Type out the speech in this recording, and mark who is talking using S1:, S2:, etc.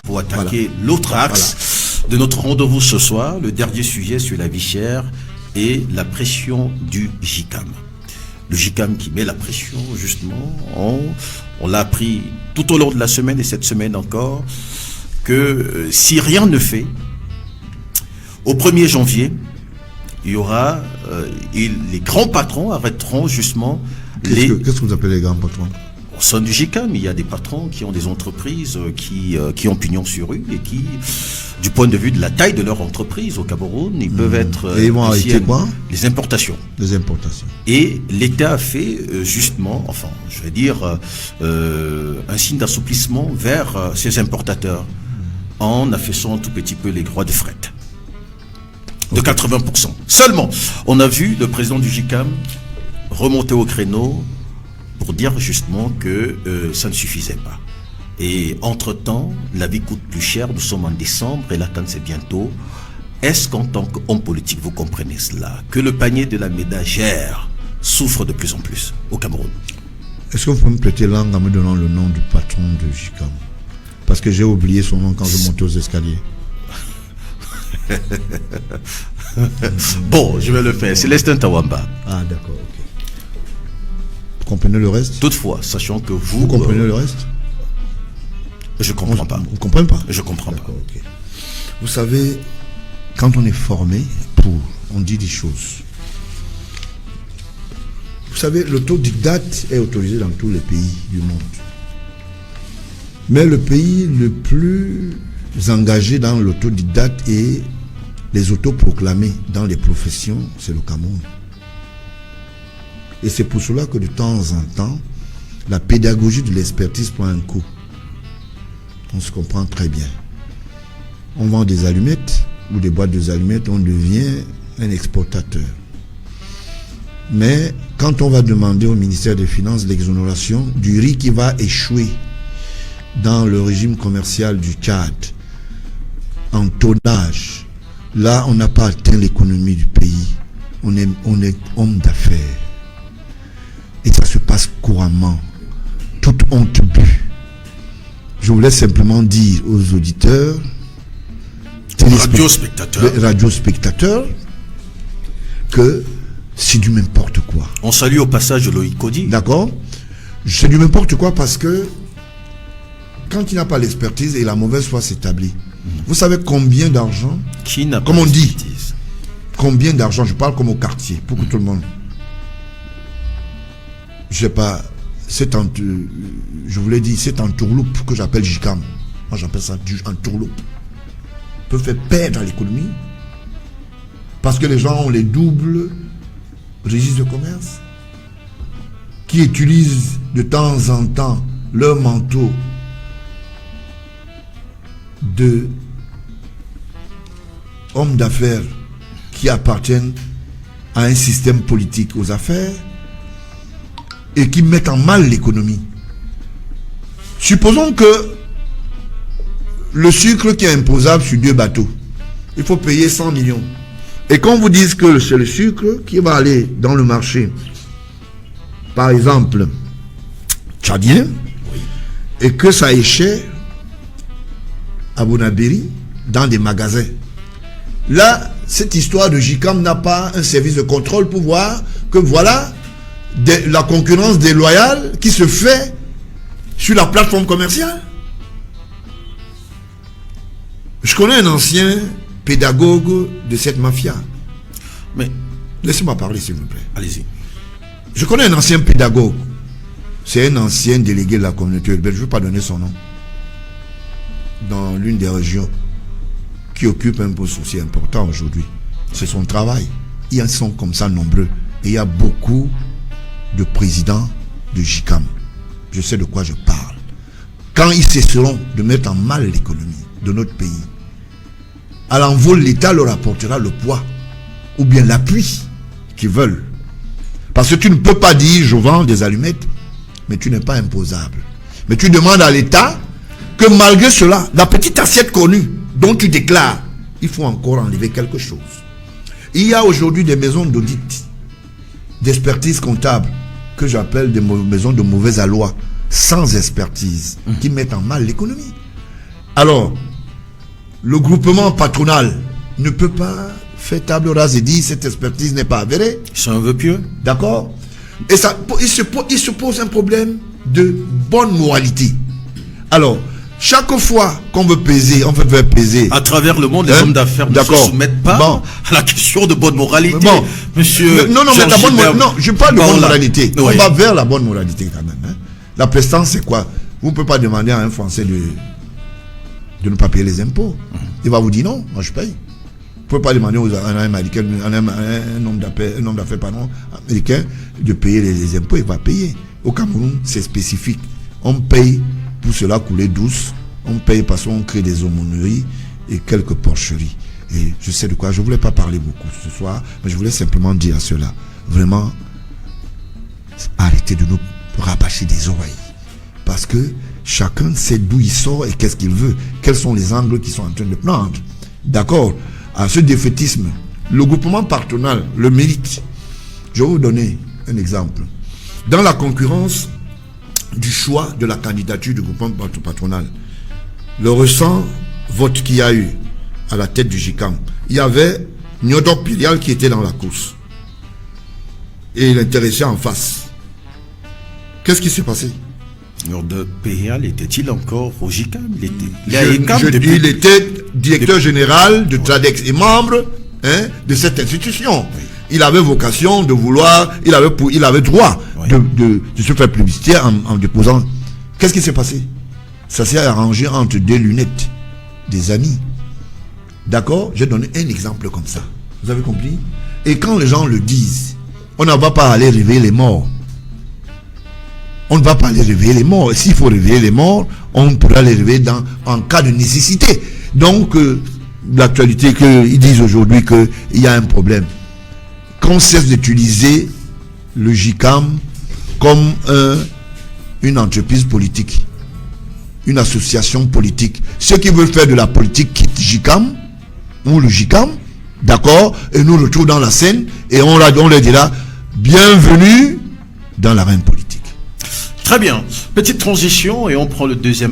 S1: pour attaquer l'autre axe de notre rendez-vous ce soir, le dernier sujet sur la vie chère et la pression du JICAM. Le JICAM qui met la pression, justement, on l'a appris tout au long de la semaine et cette semaine encore, que si rien ne fait, au 1er janvier, il y aura, les grands patrons arrêteront justement
S2: Qu'est-ce que vous appelez les grands patrons?
S1: Au sein du JICAM, il y a des patrons qui ont des entreprises qui ont pignon sur rue et qui, du point de vue de la taille de leur entreprise au Cameroun, ils peuvent être...
S2: Et ils vont arrêter quoi?
S1: Les importations.
S2: Les importations.
S1: Et l'État a fait justement, enfin, je vais dire, un signe d'assouplissement vers ces importateurs en affaissant un tout petit peu les droits de fret. De 80%. Seulement, on a vu le président du JICAM remonter au créneau pour dire justement que ça ne suffisait pas. Et entre-temps, la vie coûte plus cher, nous sommes en décembre et la canne c'est bientôt. Est-ce qu'en tant qu'homme politique, vous comprenez cela? Que le panier de la ménagère souffre de plus en plus au Cameroun?
S2: Est-ce que vous pouvez me prêter langue en me donnant le nom du patron de JICAM? Parce que j'ai oublié son nom quand je montais aux escaliers.
S1: Bon, je vais le faire. Célestin Tawamba.
S2: Ah, d'accord, ok. Vous comprenez le reste?
S1: Toutefois, sachant que vous...
S2: Vous comprenez le reste?
S1: Je comprends pas.
S2: Vous comprenez pas?
S1: Je comprends pas.
S2: Okay. Vous savez, quand on est formé on dit des choses. Vous savez, l'autodidacte est autorisé dans tous les pays du monde. Mais le pays le plus engagé dans l'autodidacte et les autoproclamés dans les professions, c'est le Cameroun. Et c'est pour cela que de temps en temps, la pédagogie de l'expertise prend un coup. On se comprend très bien. On vend des allumettes ou des boîtes d'allumettes, on devient un exportateur. Mais quand on va demander au ministère des Finances l'exonération du riz qui va échouer dans le régime commercial du Tchad, en tonnage, là on n'a pas atteint l'économie du pays. On est homme d'affaires. Et ça se passe couramment. Toute honte bue. Je voulais simplement dire aux auditeurs, radiospectateurs, que c'est du n'importe quoi.
S1: On salue au passage Loïc Cody.
S2: D'accord? C'est du n'importe quoi parce que quand il n'a pas l'expertise et la mauvaise foi s'établit, vous savez combien d'argent, comme on dit, combien d'argent, je parle comme au quartier, pour que tout le monde, je sais pas, je vous l'ai dit, c'est un tourloupe que j'appelle JICAM. Moi j'appelle ça un tourloupe. Peut faire perdre l'économie parce que les gens ont les doubles registres de commerce qui utilisent de temps en temps leur manteau de hommes d'affaires qui appartiennent à un système politique aux affaires et qui mettent en mal l'économie. Supposons que le sucre qui est imposable sur 2 bateaux, il faut payer 100 millions. Et qu'on vous dise que c'est le sucre qui va aller dans le marché, par exemple, tchadien, et que ça est cher à Bonabéry, dans des magasins. Là, cette histoire de JICAM n'a pas un service de contrôle pour voir que voilà la concurrence déloyale qui se fait sur la plateforme commerciale. Je connais un ancien pédagogue de cette mafia.
S1: Mais
S2: laissez-moi parler s'il vous plaît.
S1: Allez-y.
S2: Je connais un ancien pédagogue. C'est un ancien délégué de la communauté urbaine. Je ne veux pas donner son nom. Dans l'une des régions qui occupe un poste aussi important aujourd'hui. C'est son travail. Ils en sont comme ça nombreux. Et il y a beaucoup de présidents de JICAM. Je sais de quoi je parle. Quand ils cesseront de mettre en mal l'économie de notre pays, à l'envol, l'État leur apportera le poids ou bien l'appui qu'ils veulent. Parce que tu ne peux pas dire je vends des allumettes, mais tu n'es pas imposable. Mais tu demandes à l'État que malgré cela, la petite assiette connue dont tu déclares, il faut encore enlever quelque chose. Il y a aujourd'hui des maisons d'audit, d'expertise comptable, que j'appelle des maisons de mauvaise aloi, sans expertise, qui mettent en mal l'économie. Alors, le groupement patronal ne peut pas faire table rase et dire cette expertise n'est pas avérée.
S1: C'est un vœu pieux.
S2: D'accord? Et ça, il se pose un problème de bonne moralité. Alors, chaque fois qu'on veut peser, on veut faire peser.
S1: À travers le monde, les hommes d'affaires ne se soumettent pas à la question de bonne moralité.
S2: Bon.
S1: Monsieur.
S2: Non, mais la bonne moralité. Non, je parle de bonne moralité.
S1: Oui.
S2: On va vers la bonne moralité quand même. Hein. La prestance, c'est quoi? Vous ne pouvez pas demander à un Français de ne pas payer les impôts. Il va vous dire non, moi je paye. Vous ne pouvez pas demander à un Américain, un homme d'affaires américain de payer les impôts, il va payer. Au Cameroun, c'est spécifique. On paye pour cela couler douce, on paye parce qu'on crée des aumôneries et quelques porcheries. Et je sais de quoi, je ne voulais pas parler beaucoup ce soir, mais je voulais simplement dire à cela, vraiment, arrêtez de nous rabâcher des oreilles. Parce que chacun sait d'où il sort et qu'est-ce qu'il veut. Quels sont les angles qui sont en train de prendre. D'accord? À ce défaitisme, le groupement patronal le mérite. Je vais vous donner un exemple. Dans la concurrence du choix de la candidature du groupement patronal, le récent vote qu'il y a eu à la tête du GICAM, il y avait Nyodok Pilial qui était dans la course. Et il intéressait en face. Qu'est-ce qui s'est passé?
S1: Nyodok Pilial était-il encore au GICAM?
S2: Il était directeur général de Tradex et membre de cette institution. Oui. Il avait vocation de vouloir, il avait droit de se faire publicité en déposant. Qu'est-ce qui s'est passé? Ça s'est arrangé entre deux lunettes, des amis. D'accord? J'ai donné un exemple comme ça. Vous avez compris? Et quand les gens le disent, on ne va pas aller réveiller les morts. On ne va pas aller réveiller les morts. S'il faut réveiller les morts, on pourra les réveiller en cas de nécessité. Donc, l'actualité qu'ils disent aujourd'hui qu'il y a un problème. Qu'on cesse d'utiliser le GICAM comme une entreprise politique, une association politique. Ceux qui veulent faire de la politique quittent GICAM ou le GICAM, d'accord, et nous retrouvent dans la scène et on leur dira bienvenue dans l'arène politique.
S1: Très bien. Petite transition et on prend le deuxième.